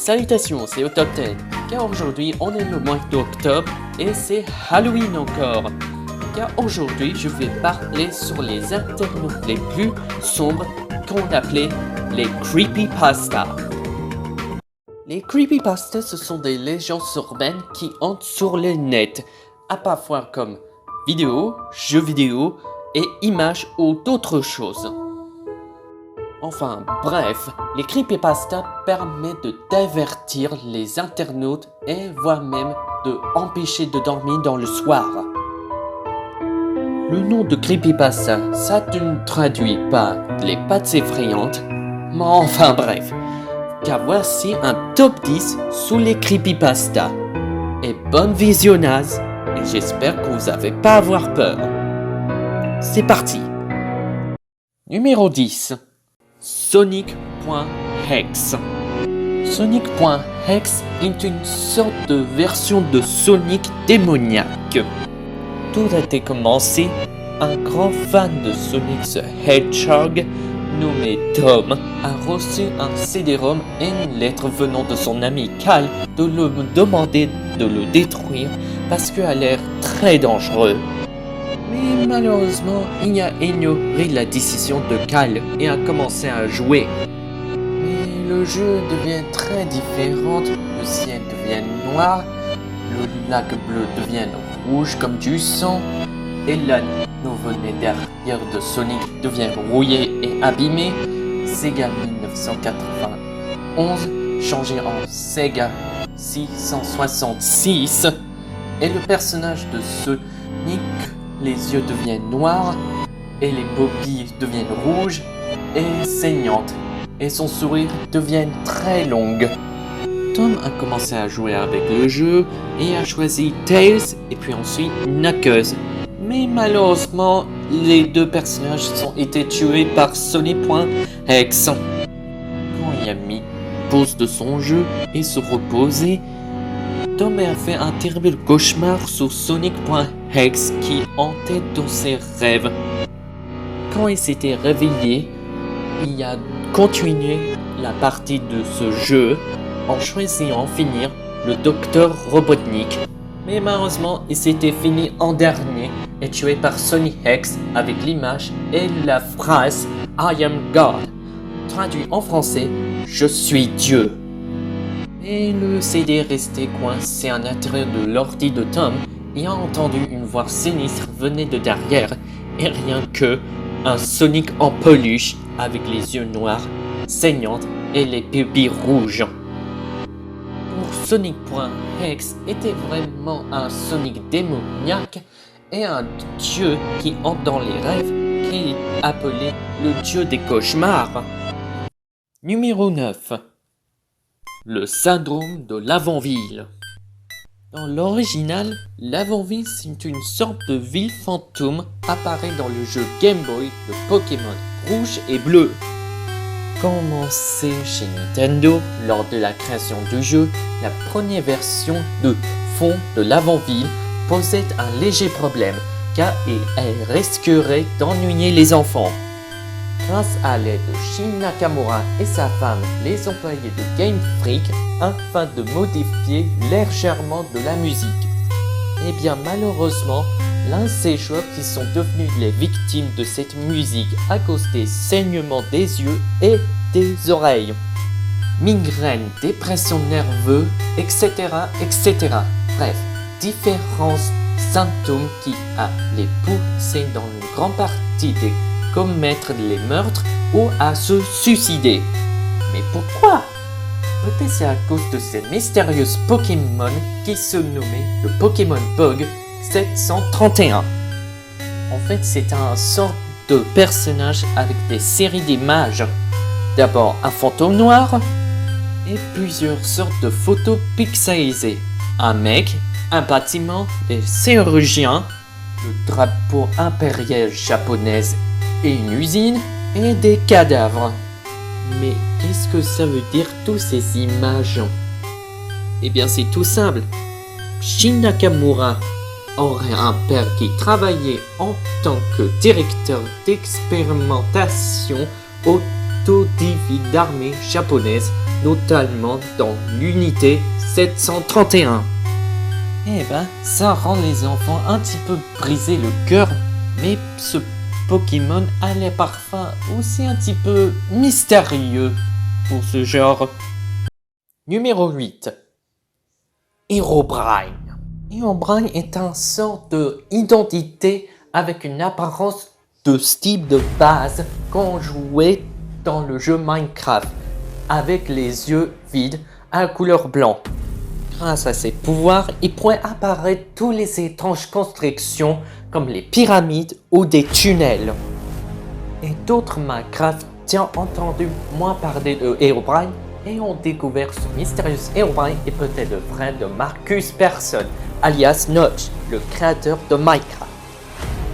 Salutations, c'est au top 10, car aujourd'hui on est le mois d'octobre et c'est Halloween encore. Car aujourd'hui je vais parler sur les internautes les plus sombres qu'on appelait les creepypastas. Les creepypastas, ce sont des légendes urbaines qui hantent sur le net, à parfois comme vidéos, jeux vidéo et images ou d'autres choses. Enfin bref, les creepypastas permettent de divertir les internautes et voire même de empêcher de dormir dans le soir. Le nom de creepypasta, ça ne traduit pas les pattes effrayantes, mais enfin bref. Car voici un top 10 sous les creepypastas. Et bon visionnage, et j'espère que vous n'avez pas à avoir peur. C'est parti. Numéro 10. Sonic.exe. Sonic.exe est une sorte de version de Sonic démoniaque. Tout a été commencé, un grand fan de Sonic the Hedgehog, nommé Tom, a reçu un CD-ROM et une lettre venant de son ami Cal de lui demander de le détruire parce qu'il a l'air très dangereux. Mais malheureusement, il a ignoré la décision de Cal et a commencé à jouer. Mais le jeu devient très différent, le ciel devient noir, le lac bleu devient rouge comme du sang, et la nouveau-né derrière de Sonic devient rouillé et abîmé. Sega 1991 changé en Sega 666 et le personnage de Sonic, les yeux deviennent noirs et les paupières deviennent rouges et saignantes et son sourire devient très long. Tom a commencé à jouer avec le jeu et a choisi Tails et puis ensuite Knuckles. Mais malheureusement, les deux personnages ont été tués par Sonic.exe. Quand il a mis pause de son jeu et se reposer, Tom a fait un terrible cauchemar sur Sonic.exe qui hantait dans ses rêves. Quand il s'était réveillé, il a continué la partie de ce jeu en choisissant finir le Docteur Robotnik. Mais malheureusement, il s'était fini en dernier et tué par Sonic.exe avec l'image et la phrase I am God, traduit en français Je suis Dieu. Et le CD restait coincé à l'intérieur de l'ordi de Tom et a entendu une voix sinistre venir de derrière et rien que un Sonic en peluche avec les yeux noirs, saignantes et les pupilles rouges. Pour Sonic.exe était vraiment un Sonic démoniaque et un dieu qui hante dans les rêves qui est appelé le dieu des cauchemars. Numéro 9. Le syndrome de l'Avonville. Dans l'original, l'Avonville c'est une sorte de ville fantôme apparaît dans le jeu Game Boy de Pokémon rouge et bleu. Commencé chez Nintendo lors de la création du jeu, la première version de fond de l'Avonville posait un léger problème car elle risquerait d'ennuyer les enfants. Grâce à l'aide de Shin Nakamura et sa femme, les employés de Game Freak, afin de modifier légèrement de la musique. Et bien malheureusement, l'un de ces joueurs qui sont devenus les victimes de cette musique à cause des saignements des yeux et des oreilles. Migraine, dépression nerveuse, etc. etc. Bref, différents symptômes qui allaient pousser dans une grande partie des commettre les meurtres ou à se suicider. Mais pourquoi? Peut-être c'est à cause de ces mystérieux Pokémon qui se nommaient le Pokémon Bug 731. En fait, c'est un sorte de personnage avec des séries d'images. D'abord un fantôme noir et plusieurs sortes de photos pixelisées. Un mec, un bâtiment, des chirurgiens, le drapeau impérial japonais et une usine et des cadavres. Mais qu'est-ce que ça veut dire toutes ces images? Eh bien c'est tout simple. Shin Nakamura aurait un père qui travaillait en tant que directeur d'expérimentation autodidacte d'armée japonaise totalement dans l'unité 731. Eh ben, ça rend les enfants un petit peu brisés le cœur, mais ce Pokémon a l'air parfois aussi un petit peu mystérieux pour ce genre. Numéro 8. Herobrine. Herobrine est un sort d'identité avec une apparence de style de base qu'on jouait dans le jeu Minecraft, avec les yeux vides à la couleur blanc. Grâce à ses pouvoirs, il pourrait apparaître toutes les étranges constructions comme les pyramides ou des tunnels. Et d'autres Minecraftiens ont entendu moins parler de Herobrine et ont découvert ce mystérieux Herobrine est peut-être le frère de Marcus Persson, alias Notch, le créateur de Minecraft.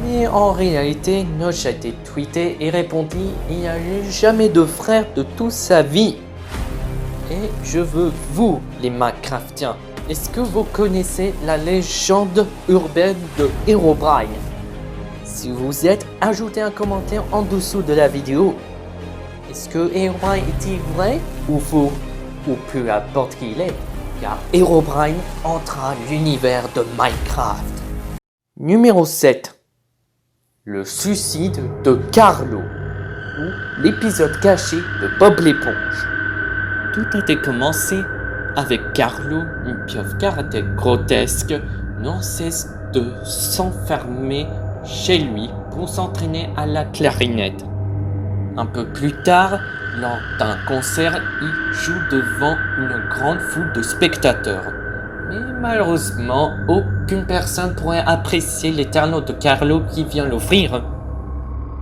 Mais en réalité, Notch a été tweeté et répondit « Il n'y a eu jamais de frère de toute sa vie ». Et je veux vous, les Minecraftiens, est-ce que vous connaissez la légende urbaine de Herobrine? Si vous êtes, ajoutez un commentaire en dessous de la vidéo. Est-ce que Herobrine est-il vrai ou faux? Ou peu importe qui il est, car Herobrine entre à l'univers de Minecraft. Numéro 7. Le suicide de Carlo, ou l'épisode caché de Bob l'éponge. Tout a été commencé avec Carlo, une pieuvre caractère grotesque, non cesse de s'enfermer chez lui pour s'entraîner à la clarinette. Un peu plus tard, lors d'un concert, il joue devant une grande foule de spectateurs. Mais malheureusement, aucune personne pourrait apprécier les talents de Carlo qui vient l'offrir.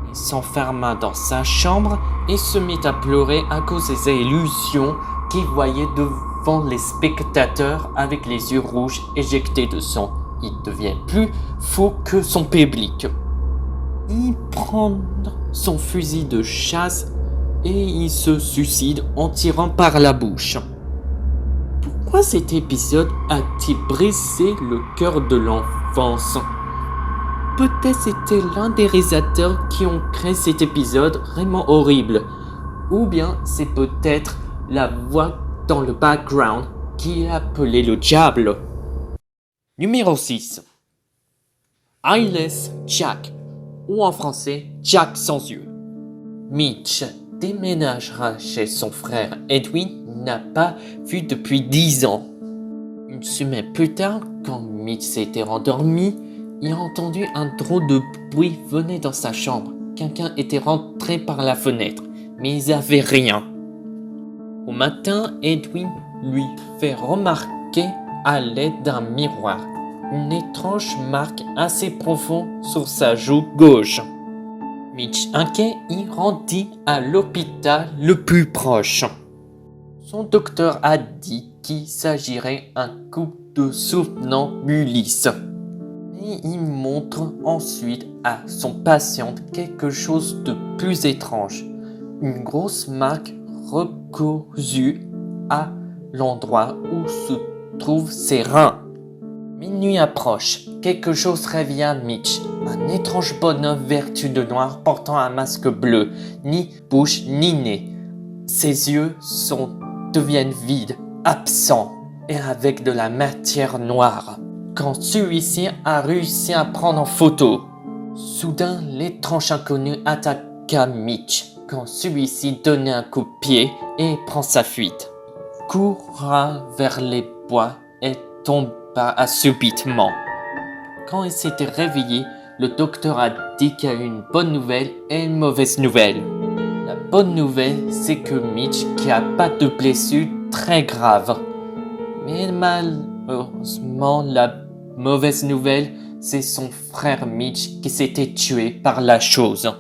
Il s'enferma dans sa chambre et se mit à pleurer à cause des illusions qu'il voyait devant les spectateurs avec les yeux rouges éjectés de sang. Il devient plus fou que son public. Il prend son fusil de chasse et il se suicide en tirant par la bouche. Pourquoi cet épisode a-t-il brisé le cœur de l'enfance? Peut-être c'était l'un des réalisateurs qui ont créé cet épisode vraiment horrible. Ou bien c'est peut-être la voix dans le background qui a appelé le diable. Numéro 6. Eyeless Jack, ou en français Jack sans yeux. Mitch déménagera chez son frère Edwin, n'a pas vu depuis 10 ans. Une semaine plus tard, quand Mitch s'était rendormi, il a entendu un drôle de bruit venir dans sa chambre. Quelqu'un était rentré par la fenêtre, mais il n'avait rien. Au matin, Edwin lui fait remarquer à l'aide d'un miroir une étrange marque assez profonde sur sa joue gauche. Mitch, inquiet, y rendit à l'hôpital le plus proche. Son docteur a dit qu'il s'agirait d'un couple de somnambulisme. Et il montre ensuite à son patient quelque chose de plus étrange. Une grosse marque recousue à l'endroit où se trouvent ses reins. Minuit approche. Quelque chose réveilla Mitch. Un étrange bonhomme vêtu de noir portant un masque bleu, ni bouche ni nez. Ses yeux deviennent vides, absents et avec de la matière noire. Quand celui-ci a réussi à prendre en photo, soudain l'étrange inconnu attaqua Mitch quand celui-ci donnait un coup de pied et prend sa fuite. Courra vers les bois et tomba subitement. Quand il s'était réveillé, le docteur a dit qu'il y a une bonne nouvelle et une mauvaise nouvelle. La bonne nouvelle, c'est que Mitch qui a pas de blessure très grave. Mais malheureusement, la mauvaise nouvelle, c'est son frère Mitch qui s'était tué par la chose.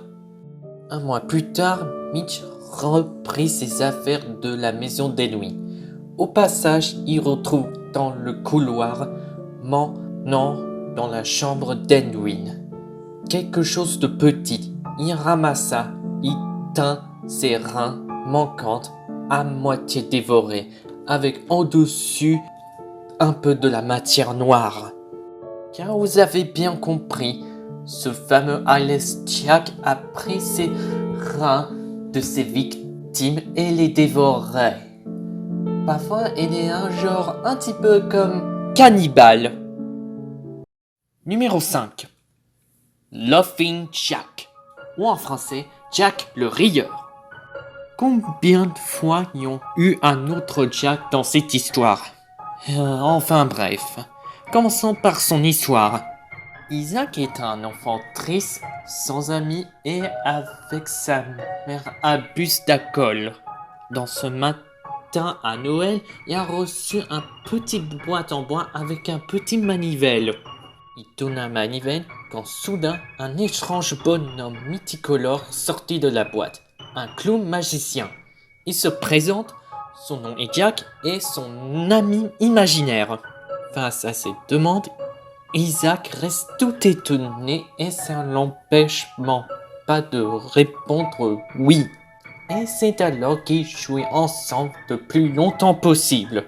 Un mois plus tard, Mitch reprit ses affaires de la maison d'Edwin. Au passage, il retrouve dans le couloir menant dans la chambre d'Edwin quelque chose de petit. Il ramassa, il tint ses reins manquants à moitié dévorés, avec en dessus un peu de la matière noire. Car vous avez bien compris, ce fameux Eyeless Jack a pris ses reins de ses victimes et les dévorait. Parfois, il est un genre un petit peu comme cannibale. Numéro 5. Laughing Jack, ou en français, Jack le rieur. Combien de fois y ont eu un autre Jack dans cette histoire? Enfin bref, commençons par son histoire. Isaac est un enfant triste, sans amis et avec sa mère abuse d'alcool. Dans ce matin à Noël, il a reçu un petit boîte en bois avec un petit manivelle. Il tourne la manivelle quand soudain un étrange bonhomme multicolore sortit de la boîte. Un clown magicien. Il se présente, son nom est Jack et son ami imaginaire. Face à ces demandes, Isaac reste tout étonné et ça l'empêche pas de répondre oui. Et c'est alors qu'ils jouent ensemble le plus longtemps possible.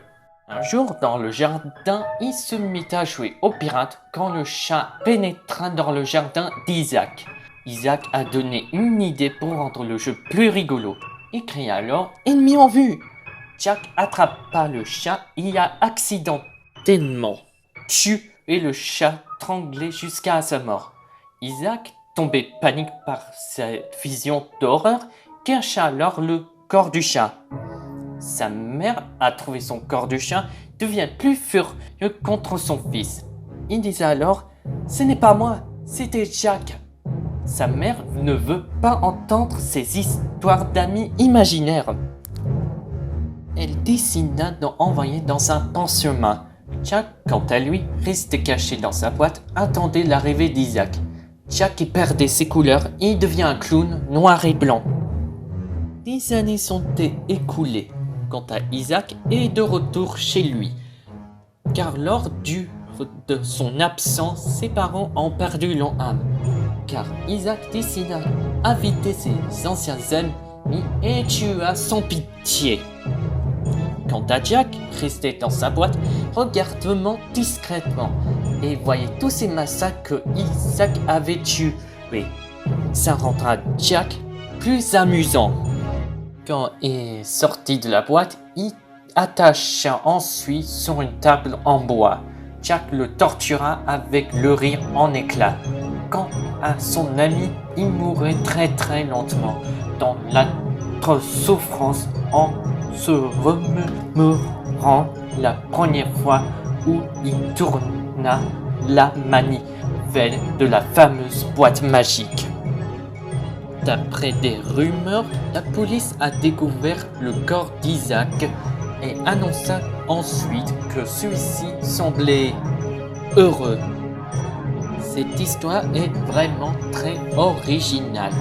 Un jour, dans le jardin, il se mit à jouer aux pirates quand le chat pénétra dans le jardin d'Isaac. Isaac a donné une idée pour rendre le jeu plus rigolo. Il cria alors « Ennemi en vue !» Jack attrapa le chat et y a accidentellement tué le chat tranglé jusqu'à sa mort. Isaac, tombé panique par cette vision d'horreur, cacha alors le corps du chat. Sa mère a trouvé son corps de chat, devient plus furieux contre son fils. Il disait alors « Ce n'est pas moi, c'était Jack ». Sa mère ne veut pas entendre ces histoires d'amis imaginaires. Elle décida d'envoyer dans un pensionnat. Jack, quant à lui, restait caché dans sa boîte, attendait l'arrivée d'Isaac. Jack y perdait ses couleurs et il devient un clown noir et blanc. Des années sont écoulées. Quant à Isaac, est de retour chez lui, car lors de son absence, ses parents ont perdu leur âme. Car Isaac décida d'inviter ses anciens amis et tua sans pitié. Quant à Jack, resté dans sa boîte, regardant discrètement et voyait tous ces massacres que Isaac avait tués. Ça rendra Jack plus amusant. Quand il est sorti de la boîte, il attacha ensuite sur une table en bois. Jack le tortura avec le rire en éclats. Quant à son ami, il mourait très lentement dans l'atroce souffrance en se remémorant la première fois où il tourna la manivelle de la fameuse boîte magique. D'après des rumeurs, la police a découvert le corps d'Isaac et annonça ensuite que celui-ci semblait heureux. Cette histoire est vraiment très originale.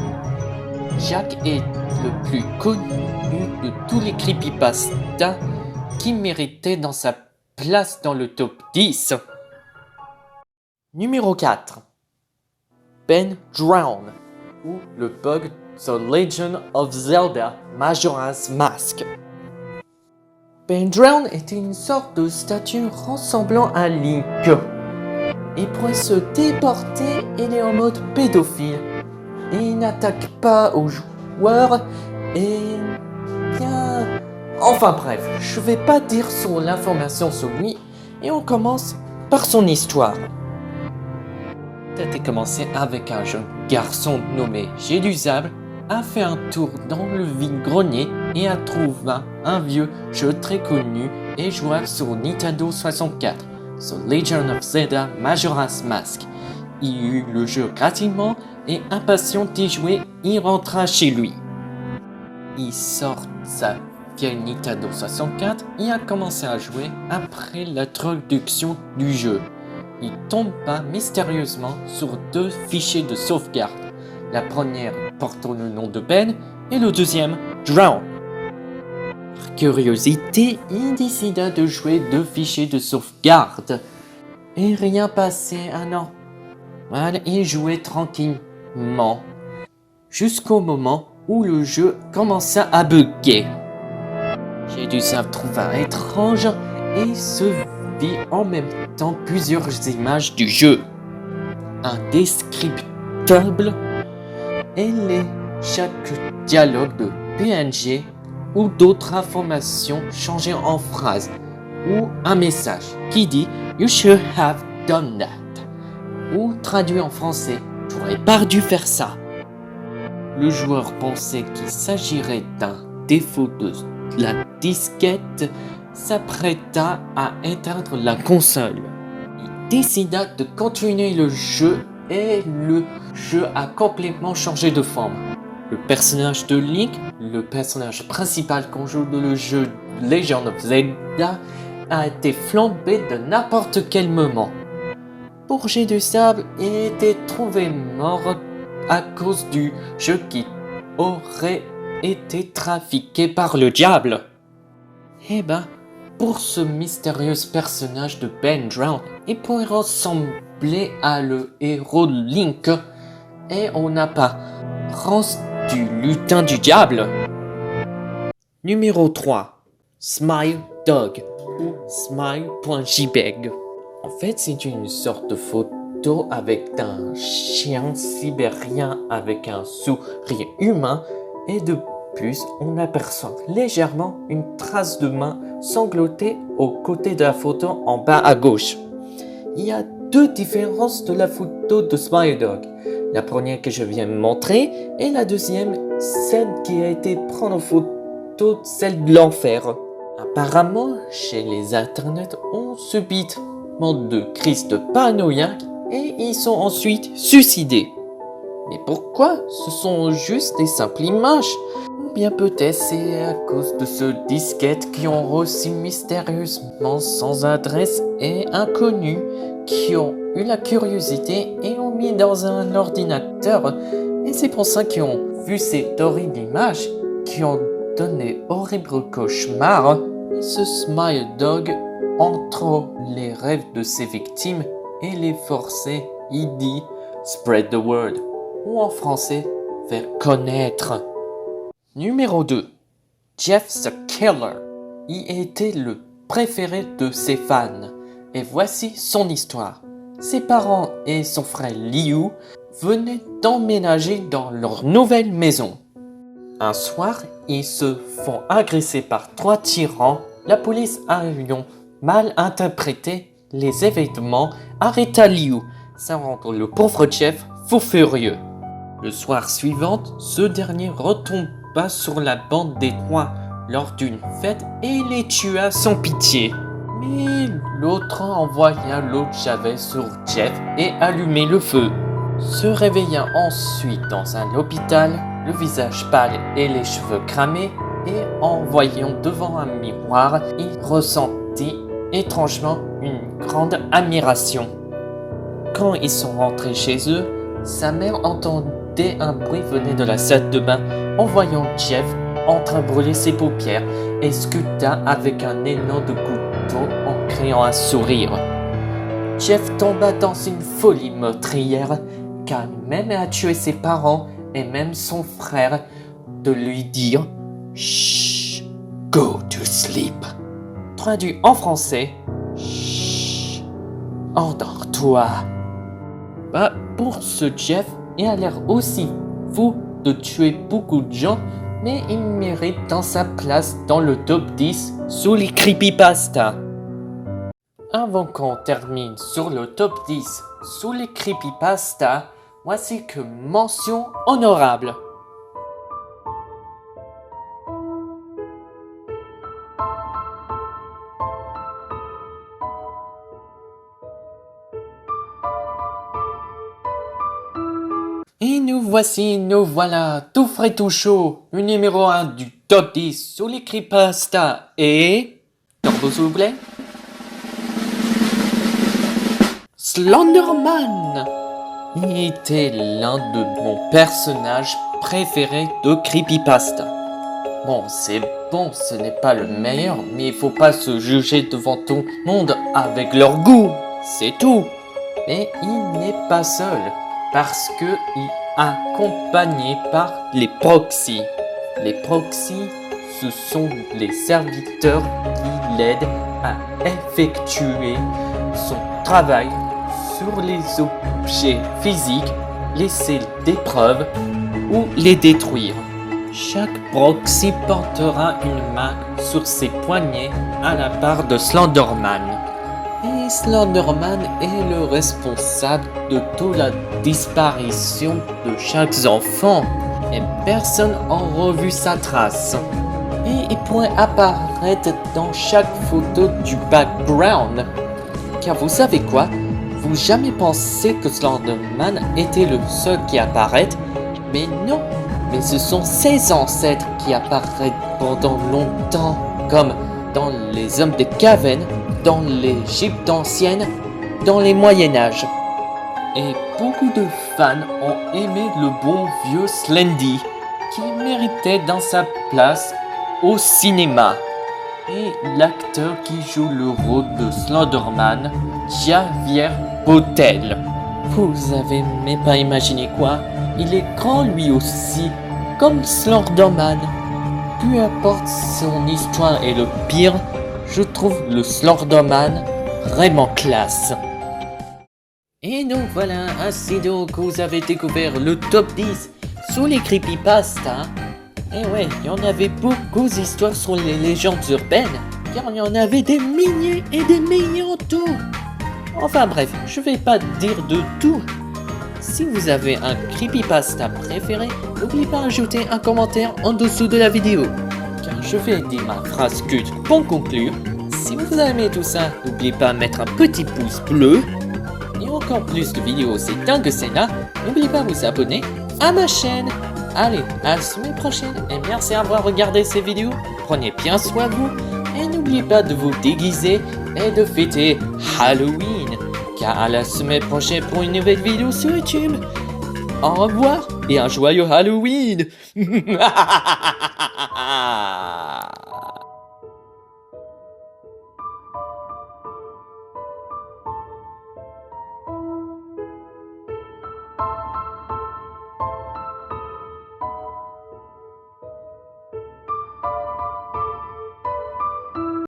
Jack est le plus connu de tous les creepypastas qui méritait dans sa place dans le top 10. Numéro 4. Ben Drown, ou le bug The Legend of Zelda Majora's Mask. Ben Drown était une sorte de statue ressemblant à Link. Il pourrait se téléporter, il est en mode pédophile. Et il n'attaque pas aux joueurs et bien... Enfin bref, je vais pas dire sur l'information sur lui et on commence par son histoire. Tout a commencé avec un jeune garçon nommé Jélusable a fait un tour dans le vide-grenier et a trouvé un vieux jeu très connu et jouable sur Nintendo 64, The Legend of Zelda Majora's Mask. Il eut le jeu gratuitement et impatient d'y jouer, il rentra chez lui. Il sort sa vieille Nintendo 64 et a commencé à jouer après l'introduction du jeu. Il tomba mystérieusement sur 2 fichiers de sauvegarde. La première portant le nom de Ben et le deuxième Drown. Par curiosité, il décida de jouer 2 fichiers de sauvegarde. Et rien passait un an. Il jouait tranquillement. Jusqu'au moment où le jeu commença à bugger. Jélusable trouva étrange et se vit en même temps plusieurs images du jeu. Indescriptibles et chaque dialogue de PNG ou d'autres informations changées en phrases ou un message qui dit You should have done that ou traduit en français J'aurais pas dû faire ça. Le joueur pensait qu'il s'agirait d'un défaut de la disquette, s'apprêta à éteindre la console. Il décida de continuer le jeu et le jeu a complètement changé de forme. Le personnage de Link, le personnage principal qu'on joue dans le jeu Legend of Zelda, a été flambé de n'importe quel moment. Bourget de sable était trouvé mort à cause du jeu qui aurait été trafiqué par le diable. Eh ben, pour ce mystérieux personnage de Ben Drown, il pourrait ressembler à le héros Link, et on n'a pas Rance du lutin du diable. Numéro 3. Smile Dog ou Smile.jpg. En fait, c'est une sorte de photo avec un chien sibérien avec un sourire humain et de plus, on aperçoit légèrement une trace de main sanglotée au côté de la photo en bas à gauche. Il y a deux différences de la photo de Smile Dog. La première que je viens de montrer et la deuxième, celle qui a été prise en photo, celle de l'enfer. Apparemment, chez les internautes, on subitement de crises de paranoïa et ils sont ensuite suicidés. Mais pourquoi? Ce sont juste des simples images. Ou bien peut-être c'est à cause de ce disquette qui ont reçu mystérieusement sans adresse et inconnus, qui ont eu la curiosité et ont mis dans un ordinateur. Et c'est pour ça qu'ils ont vu cette horrible image, qui ont donné horrible cauchemar. Et ce Smile Dog entre les rêves de ses victimes et les forçait, il dit spread the word, ou en français, faire connaître. Numéro 2. Jeff the Killer. Il était le préféré de ses fans. Et voici son histoire. Ses parents et son frère Liu venaient d'emménager dans leur nouvelle maison. Un soir, ils se font agresser par 3 tyrans. La police ayant mal interprété les événements arrêta Liu. Ça rend le pauvre Jeff fou furieux. Le soir suivant, ce dernier retomba sur la bande des 3 lors d'une fête et les tua sans pitié. Mais l'autre envoya l'eau de javel sur Jeff et allumait le feu. Se réveilla ensuite dans un hôpital, le visage pâle et les cheveux cramés, et en voyant devant un miroir, il ressentit étrangement une grande admiration. Quand ils sont rentrés chez eux, sa mère entendait un bruit venir de la salle de bain. En voyant Jeff en train de brûler ses paupières, et scuta avec un énorme couteau en créant un sourire. Jeff tomba dans une folie meurtrière, car même a tué ses parents et même son frère, de lui dire « Chut, go to sleep ». Traduit en français « Chut, endors-toi ». Bah, pour ce Jeff, il a l'air aussi fou de tuer beaucoup de gens, mais il mérite dans sa place dans le top 10 sous les creepypastas. Avant qu'on termine sur le top 10 sous les creepypastas, voici que mention honorable. Et nous voilà, tout frais tout chaud, le numéro 1 du top 10 sous les creepypastas et... Corbeau s'il vous plaît. Slenderman. Il était l'un de mon personnage préféré de creepypasta. Bon, c'est bon, ce n'est pas le meilleur, mais il faut pas se juger devant tout le monde avec leur goût, c'est tout. Mais il n'est pas seul, parce que il est accompagné par les proxys. Les proxys, ce sont les serviteurs qui l'aident à effectuer son travail sur les objets physiques, laisser des preuves ou les détruire. Chaque proxy portera une marque sur ses poignets à la part de Slenderman. Et Slenderman est le responsable de toute la disparition de chaque enfant. Et personne n'a revu sa trace. Et il pourrait apparaître dans chaque photo du background. Car vous savez quoi? Vous jamais pensé que Slenderman était le seul qui apparaît? Mais non, mais ce sont ses ancêtres qui apparaissent pendant longtemps, comme dans les hommes de cavernes, dans l'Égypte ancienne, dans les Moyen-Âge. Et beaucoup de fans ont aimé le bon vieux Slendy, qui méritait dans sa place au cinéma. Et l'acteur qui joue le rôle de Slenderman, Javier Botel. Vous avez même pas imaginé quoi? Il est grand lui aussi, comme Slenderman. Peu importe son histoire est le pire, je trouve le Slenderman vraiment classe. Et donc voilà, ainsi donc vous avez découvert le top 10 sur les creepypastas. Et ouais, il y en avait beaucoup d'histoires sur les légendes urbaines, car il y en avait des milliers et des millions de tout. Enfin bref, je vais pas dire de tout. Si vous avez un creepypasta préféré, n'oubliez pas d'ajouter un commentaire en dessous de la vidéo. Car je vais dire ma phrase culte pour conclure. Si vous avez aimé tout ça, n'oubliez pas de mettre un petit pouce bleu. Et encore plus de vidéos aussi dingues que celle-là, n'oubliez pas de vous abonner à ma chaîne. Allez, à la semaine prochaine et merci d'avoir regardé ces vidéos. Prenez bien soin de vous et n'oubliez pas de vous déguiser et de fêter Halloween. Car à la semaine prochaine pour une nouvelle vidéo sur YouTube. Au revoir et un joyeux Halloween.